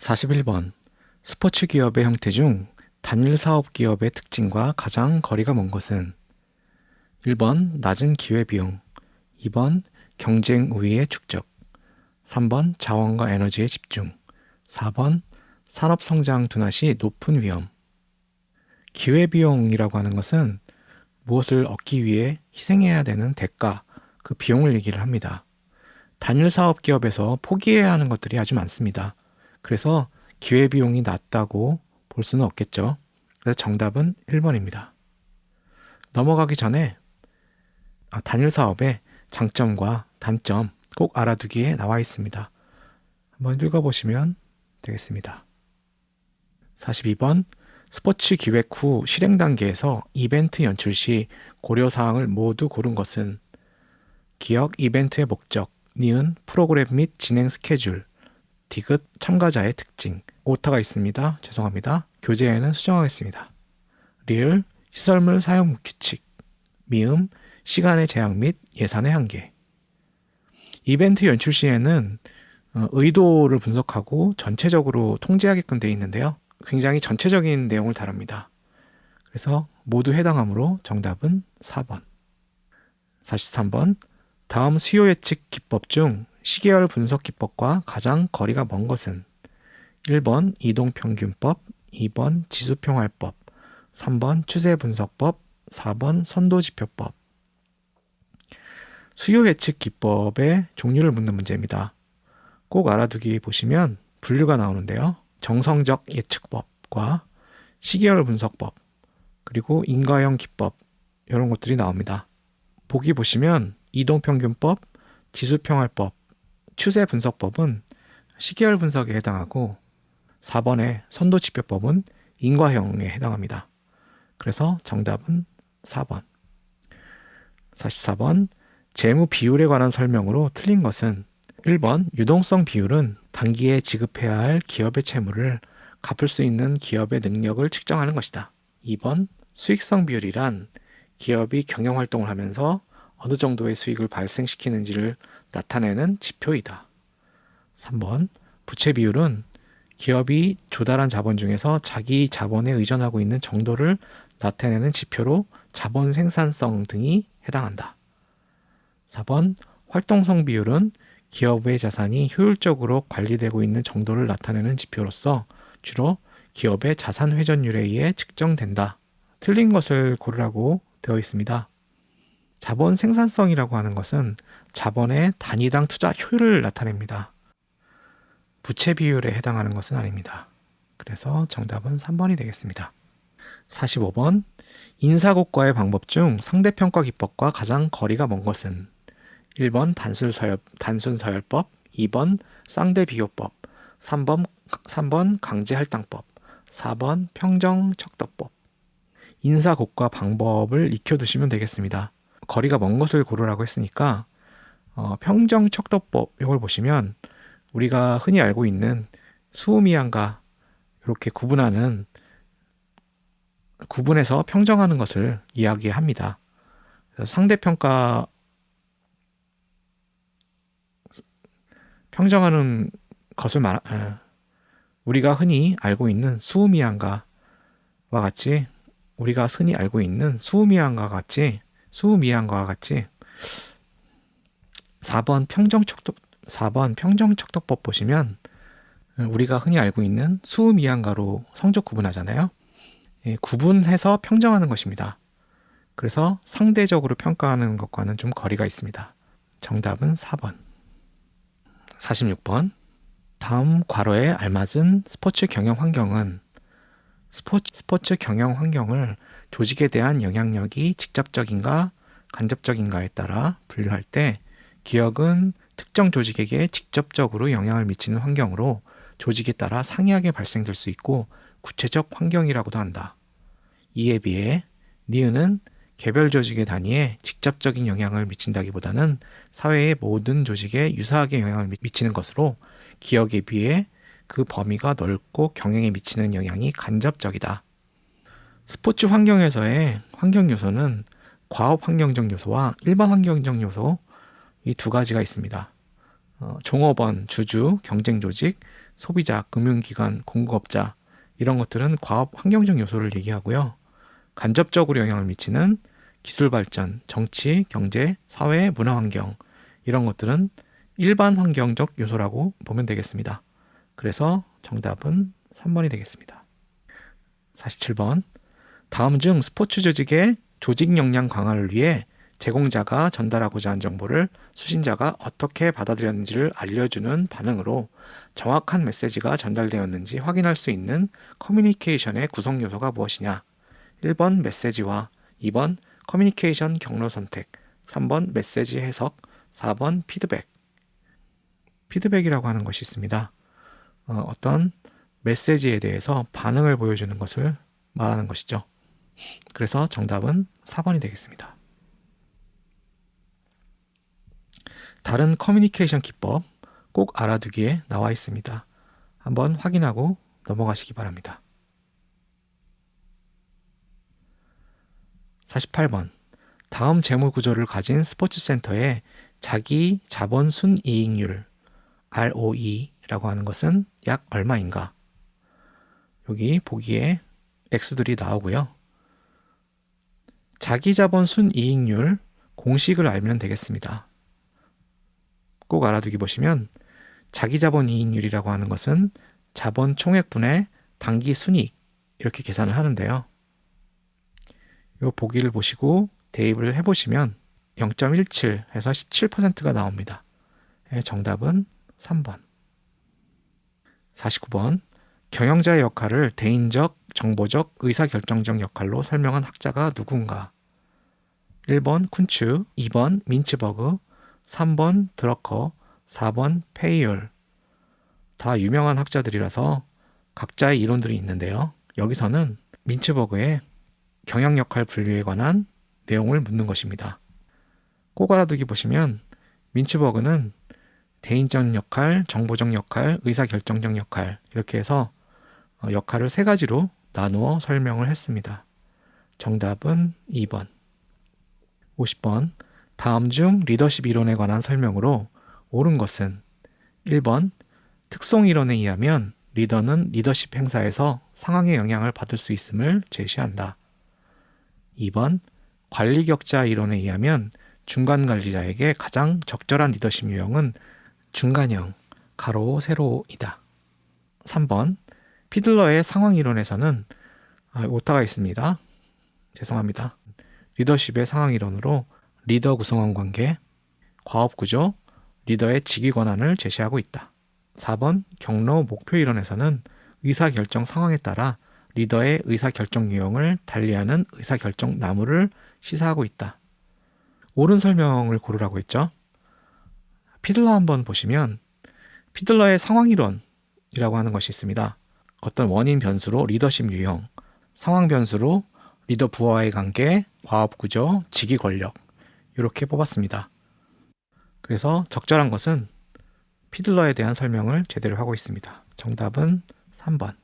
41번. 스포츠 기업의 형태 중 단일 사업 기업의 특징과 가장 거리가 먼 것은 1번 낮은 기회비용, 2번 경쟁 우위의 축적, 3번 자원과 에너지의 집중, 4번 산업 성장 둔화 시 높은 위험. 기회비용이라고 하는 것은 무엇을 얻기 위해 희생해야 되는 대가, 그 비용을 얘기를 합니다. 단일 사업 기업에서 포기해야 하는 것들이 아주 많습니다. 그래서 기회비용이 낮다고 볼 수는 없겠죠. 그래서 정답은 1번입니다. 넘어가기 전에 단일 사업의 장점과 단점 꼭 알아두기에 나와 있습니다. 한번 읽어보시면 되겠습니다. 42번. 스포츠 기획 후 실행 단계에서 이벤트 연출 시 고려사항을 모두 고른 것은 기억 이벤트의 목적, 니은 프로그램 및 진행 스케줄, 디귿 참가자의 특징. 오타가 있습니다. 죄송합니다. 교재에는 수정하겠습니다. 리을 시설물 사용 규칙, 미음 시간의 제약 및 예산의 한계. 이벤트 연출 시에는 의도를 분석하고 전체적으로 통제하게끔 되어 있는데요. 굉장히 전체적인 내용을 다룹니다. 그래서 모두 해당하므로 정답은 4번. 43번. 다음 수요 예측 기법 중 시계열 분석 기법과 가장 거리가 먼 것은 1번 이동평균법, 2번 지수평활법, 3번 추세분석법, 4번 선도지표법. 수요 예측 기법의 종류를 묻는 문제입니다. 꼭 알아두기 보시면 분류가 나오는데요. 정성적 예측법과 시계열 분석법, 그리고 인과형 기법, 이런 것들이 나옵니다. 보기 보시면 이동평균법, 지수평활법, 추세분석법은 시계열 분석에 해당하고 4번의 선도지표법은 인과형에 해당합니다. 그래서 정답은 4번. 44번. 재무 비율에 관한 설명으로 틀린 것은 1번 유동성 비율은 단기에 지급해야 할 기업의 채무를 갚을 수 있는 기업의 능력을 측정하는 것이다. 2번 수익성 비율이란 기업이 경영활동을 하면서 어느 정도의 수익을 발생시키는지를 나타내는 지표이다. 3번 부채 비율은 기업이 조달한 자본 중에서 자기 자본에 의존하고 있는 정도를 나타내는 지표로 자본 생산성 등이 해당한다. 4번 활동성 비율은 기업의 자산이 효율적으로 관리되고 있는 정도를 나타내는 지표로서 주로 기업의 자산 회전율에 의해 측정된다. 틀린 것을 고르라고 되어 있습니다. 자본 생산성이라고 하는 것은 자본의 단위당 투자 효율을 나타냅니다. 부채 비율에 해당하는 것은 아닙니다. 그래서 정답은 3번이 되겠습니다. 45번. 인사고과의 방법 중 상대평가 기법과 가장 거리가 먼 것은 1번 단순서열법, 2번 쌍대비교법, 3번 강제할당법, 4번 평정척도법. 인사고과 방법을 익혀두시면 되겠습니다. 거리가 먼 것을 고르라고 했으니까 평정척도법 이걸 보시면 우리가 흔히 알고 있는 수음이한과 이렇게 구분해서 평정하는 것을 이야기합니다. 그래서 상대평가 평정하는 것을 우리가 흔히 알고 있는 수음이한과 같이 4번 평정척도법 보시면 우리가 흔히 알고 있는 수음이한가로 성적 구분하잖아요. 구분해서 평정하는 것입니다. 그래서 상대적으로 평가하는 것과는 좀 거리가 있습니다. 정답은 4번. 46번. 다음 괄호에 알맞은 스포츠 경영 환경은 스포츠 경영 환경을 조직에 대한 영향력이 직접적인가 간접적인가에 따라 분류할 때 기업은 특정 조직에게 직접적으로 영향을 미치는 환경으로 조직에 따라 상이하게 발생될 수 있고 구체적 환경이라고도 한다. 이에 비해 니은은 개별 조직의 단위에 직접적인 영향을 미친다기보다는 사회의 모든 조직에 유사하게 영향을 미치는 것으로 기업에 비해 그 범위가 넓고 경영에 미치는 영향이 간접적이다. 스포츠 환경에서의 환경 요소는 과업 환경적 요소와 일반 환경적 요소 이 두 가지가 있습니다. 종업원, 주주, 경쟁 조직, 소비자, 금융기관, 공급업자 이런 것들은 과업 환경적 요소를 얘기하고요. 간접적으로 영향을 미치는 기술 발전, 정치, 경제, 사회, 문화 환경 이런 것들은 일반 환경적 요소라고 보면 되겠습니다. 그래서 정답은 3번이 되겠습니다. 47번. 다음 중 스포츠 조직의 조직 역량 강화를 위해 제공자가 전달하고자 한 정보를 수신자가 어떻게 받아들였는지를 알려주는 반응으로 정확한 메시지가 전달되었는지 확인할 수 있는 커뮤니케이션의 구성 요소가 무엇이냐? 1번 메시지화, 2번 커뮤니케이션 경로 선택, 3번 메시지 해석, 4번 피드백. 피드백이라고 하는 것이 있습니다. 어떤 메시지에 대해서 반응을 보여주는 것을 말하는 것이죠. 그래서 정답은 4번이 되겠습니다. 다른 커뮤니케이션 기법 꼭 알아두기에 나와 있습니다. 한번 확인하고 넘어가시기 바랍니다. 48번. 다음 재무 구조를 가진 스포츠 센터의 자기 자본 순이익률 ROE라고 하는 것은 약 얼마인가? 여기 보기에 X들이 나오고요. 자기 자본 순이익률 공식을 알면 되겠습니다. 꼭 알아두기 보시면 자기 자본 이익률이라고 하는 것은 자본 총액분의 당기 순이익 이렇게 계산을 하는데요. 이 보기를 보시고 대입을 해보시면 0.17 해서 17%가 나옵니다. 정답은 3번. 49번. 경영자의 역할을 대인적, 정보적, 의사결정적 역할로 설명한 학자가 누군가? 1번 쿤츠, 2번 민츠버그, 3번 드러커, 4번 페이얼. 다 유명한 학자들이라서 각자의 이론들이 있는데요. 여기서는 민츠버그의 경영 역할 분류에 관한 내용을 묻는 것입니다. 꼭 알아두기 보시면 민츠버그는 대인적 역할, 정보적 역할, 의사결정적 역할 이렇게 해서 역할을 3가지로 나누어 설명을 했습니다. 정답은 2번. 50번. 다음 중 리더십 이론에 관한 설명으로 옳은 것은 1번 특성 이론에 의하면 리더는 리더십 행사에서 상황의 영향을 받을 수 있음을 제시한다. 2번 관리 격자 이론에 의하면 중간 관리자에게 가장 적절한 리더십 유형은 중간형 가로 세로이다. 3번 피들러의 상황 이론에서는 오타가 있습니다. 죄송합니다. 리더십의 상황 이론으로 리더 구성원 관계, 과업 구조, 리더의 직위 권한을 제시하고 있다. 4번 경로 목표 이론에서는 의사결정 상황에 따라 리더의 의사결정 유형을 달리하는 의사결정 나무를 시사하고 있다. 옳은 설명을 고르라고 했죠. 피들러 한번 보시면 피들러의 상황 이론이라고 하는 것이 있습니다. 어떤 원인 변수로 리더십 유형, 상황 변수로 리더 부하의 관계, 과업 구조, 직위 권력 이렇게 뽑았습니다. 그래서 적절한 것은 피들러에 대한 설명을 제대로 하고 있습니다. 정답은 3번.